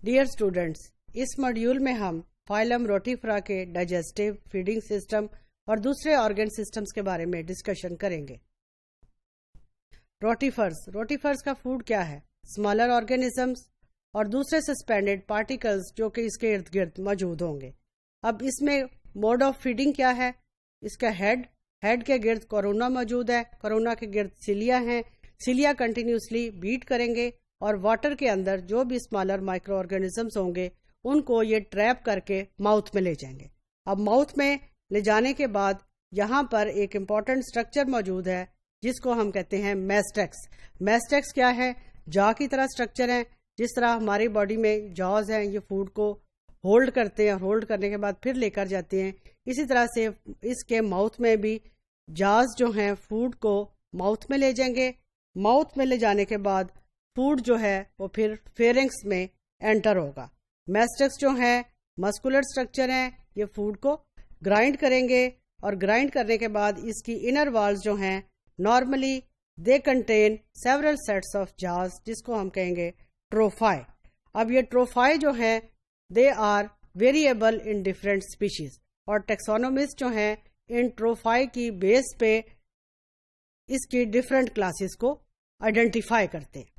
Dear students, اس module میں ہم phylum روٹیفرا کے ڈائجسٹیو فیڈنگ سسٹم اور دوسرے آرگن سسٹمز کے بارے میں ڈسکشن کریں گے۔ روٹیفرز کا فوڈ کیا ہے؟ اسمالر آرگینزمز اور دوسرے سسپینڈڈ پارٹیکلز جو کہ اس کے ارد گرد موجود ہوں گے۔ اب اس میں موڈ آف فیڈنگ کیا ہے؟ اس کا ہیڈ کے گرد کورونا موجود ہے، کورونا کے گرد سیلیا ہیں، سیلیا کنٹینیوسلی بیٹ کریں گے اور واٹر کے اندر جو بھی اسمالر مائکرو آرگینزمز ہوں گے ان کو یہ ٹریپ کر کے ماؤتھ میں لے جائیں گے۔ اب ماؤتھ میں لے جانے کے بعد یہاں پر ایک امپورٹنٹ اسٹرکچر موجود ہے جس کو ہم کہتے ہیں میسٹیکس۔ میسٹیکس کیا ہے؟ جا کی طرح اسٹرکچر ہے، جس طرح ہماری باڈی میں جاز ہیں، یہ فوڈ کو ہولڈ کرتے ہیں اور ہولڈ کرنے کے بعد پھر لے کر جاتے ہیں، اسی طرح سے اس کے ماؤتھ میں بھی جاز جو ہیں فوڈ کو ماؤتھ میں لے جائیں گے۔ ماؤتھ میں لے جانے کے بعد فوڈ جو ہے وہ پھر فیرنکس میں انٹر ہوگا۔ میسٹیکس جو ہیں مسکولر اسٹرکچر ہیں، یہ فوڈ کو گرائنڈ کریں گے اور گرائنڈ کرنے کے بعد اس کی انر والز جو ہیں normally they contain several sets of jazz, جس کو ہم کہیں گے ٹروفائی۔ اب یہ ٹروفائی جو ہیں they are variable in different species, اور ٹیکسونومسٹ جو ہیں ان ٹروفائی کی بیس پہ اس کی ڈفرینٹ کلاسز کو آئیڈینٹیفائی کرتے ہیں۔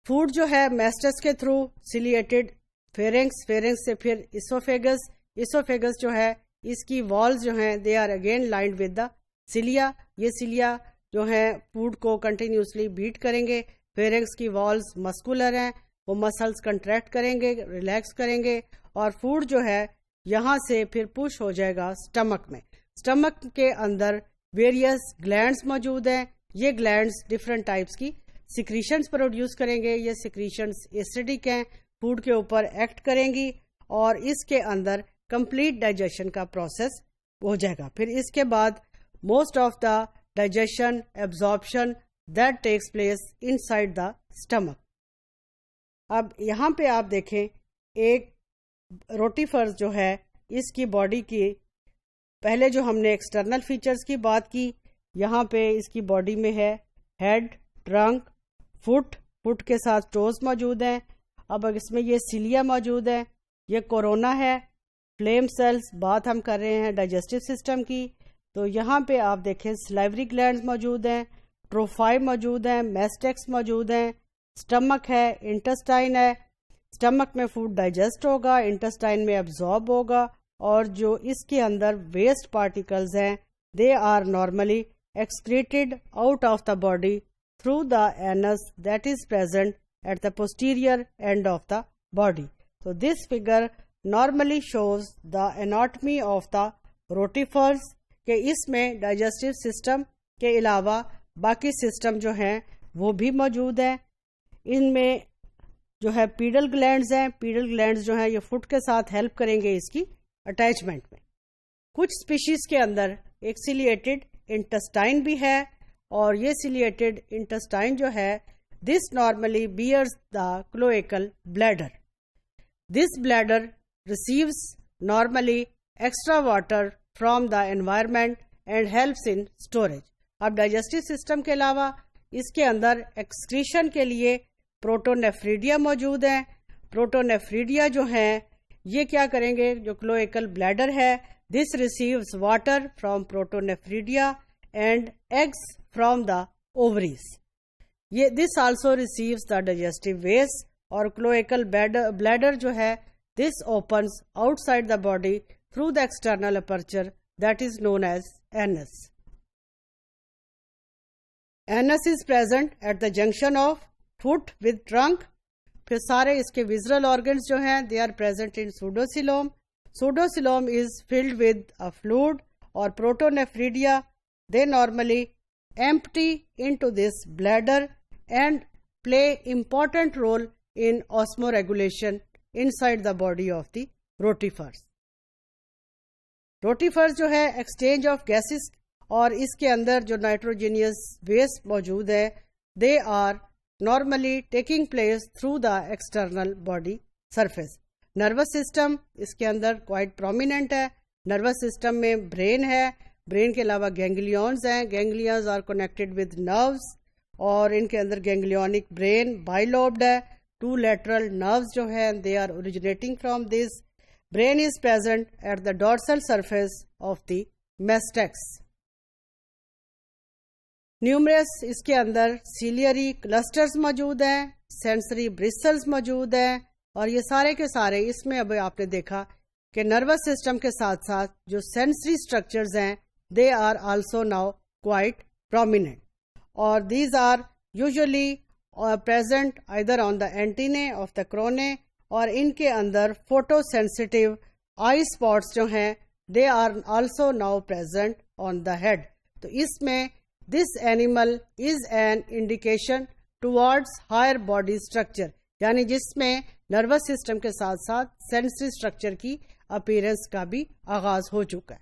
فوڈ جو ہے میسٹس کے تھرو سیلیٹڈ فیرنکس سے پھر اسوفیگس جو ہے اس کی والز جو ہیں they are again lined with the cilia. یہ سیلیا جو ہیں فوڈ کو کنٹینیوسلی بیٹ کریں گے۔ فیرنکس کی والز مسکولر ہیں، وہ مسلز کنٹریکٹ کریں گے، ریلیکس کریں گے، اور فوڈ جو ہے یہاں سے پھر پش ہو جائے گا سٹمک میں۔ سٹمک کے اندر ویریس گلینڈز موجود ہیں۔ یہ گلینڈز ڈفرینٹ ٹائپس کی سیکریشنز پروڈیوس کریں گے۔ یہ سیکریشنز ایسیڈک ہیں، فوڈ کے اوپر ایکٹ کریں گی اور اس کے اندر کمپلیٹ ڈائجیشن کا پروسیس ہو جائے گا۔ پھر اس کے بعد most of the digestion absorption that takes place in side the stomach. اب یہاں پہ آپ دیکھیں ایک روٹیفرز جو ہے اس کی باڈی کی پہلے جو ہم نے ایکسٹرنل فیچرز کی بات کی، یہاں پہ اس کی باڈی میں ہے ہیڈ، ٹرنک، فٹ کے ساتھ ٹوز موجود ہیں۔ اب اس میں یہ سیلیا موجود ہے، یہ کورونا ہے، فلیم سیلز، بات ہم کر رہے ہیں ڈائجسٹو سسٹم کی، تو یہاں پہ آپ دیکھیں سلائیوری گلینڈز موجود ہیں، ٹروفائی موجود ہیں، میسٹیکس موجود ہیں، سٹمک ہے، انٹسٹائن ہے۔ سٹمک میں فوڈ ڈائجسٹ ہوگا، انٹسٹائن میں ابزارب ہوگا، اور جو اس کے اندر ویسٹ پارٹیکلز ہیں they are normally excreted out of the body through the anus that is present at the posterior end of the body. So this figure normally shows the anatomy of the rotifers کہ اس میں digestive system کے علاوہ باقی system جو ہیں وہ بھی موجود ہیں۔ ان میں جو ہے پیڈل گلینڈز ہیں، پیڈل گلینڈز جو ہیں یہ فٹ کے ساتھ ہیلپ کریں گے اس کی اٹیچمنٹ میں۔ کچھ اسپیشیز کے اندر ایک سیلیٹڈ انٹسٹائن بھی ہے، اور یہ سیلیٹڈ انٹسٹائن جو ہے this normally bears the cloacal bladder. This bladder receives normally extra water from the environment and helps in storage. اب ڈائجسٹو سسٹم کے علاوہ اس کے اندر ایکسکریشن کے لیے پروٹونیفریڈیا موجود ہیں۔ پروٹونیفریڈیا جو ہیں یہ کیا کریں گے؟ جو کلویکل بلیڈر ہے this receives water from protoniefridia and eggs from the ovaries. This also receives the digestive waste, اور cloacal bladder جو ہے this opens outside the body through the external aperture that is known as anus. Anus is present at the junction of foot with trunk. پھر سارے اس کے visceral organs جو ہیں they are present in pseudocoelom. Pseudocoelom is filled with a fluid, اور protoniefridia they normally empty into this bladder and play important role in osmoregulation inside the body of the rotifers. Rotifers جو ہے exchange of gases، اور اس کے اندر جو nitrogenous waste موجود ہے they are normally taking place through the external body surface. Nervous system اس کے اندر quite prominent ہے۔ نروس سسٹم میں برین ہے، برین کے علاوہ گینگلیونز ہیں، گینگلیونز are connected with nerves، اور ان کے اندر گینگلیونک برین بائی لوبڈ ہے، 2 lateral nerves جو ہیں they are originating from this. Brain is present at the dorsal surface of the mastocyst. Numerous اس کے اندر ciliary clusters موجود ہیں, sensory bristles موجود ہیں, اور یہ سارے کے سارے اس میں ابھی آپ نے دیکھا کہ نروس سسٹم کے ساتھ ساتھ جو سینسری اسٹرکچرز ہیں they are also now quite prominent, اور these are usually present either on the antennae of the corona, اور ان کے اندر photo sensitive eye spots جو ہیں they are also now present on the head. تو اس میں this animal is an indication towards higher body structure, یعنی جس میں nervous system کے ساتھ ساتھ سینسری اسٹرکچر کی اپیرنس کا بھی آغاز ہو چکا ہے.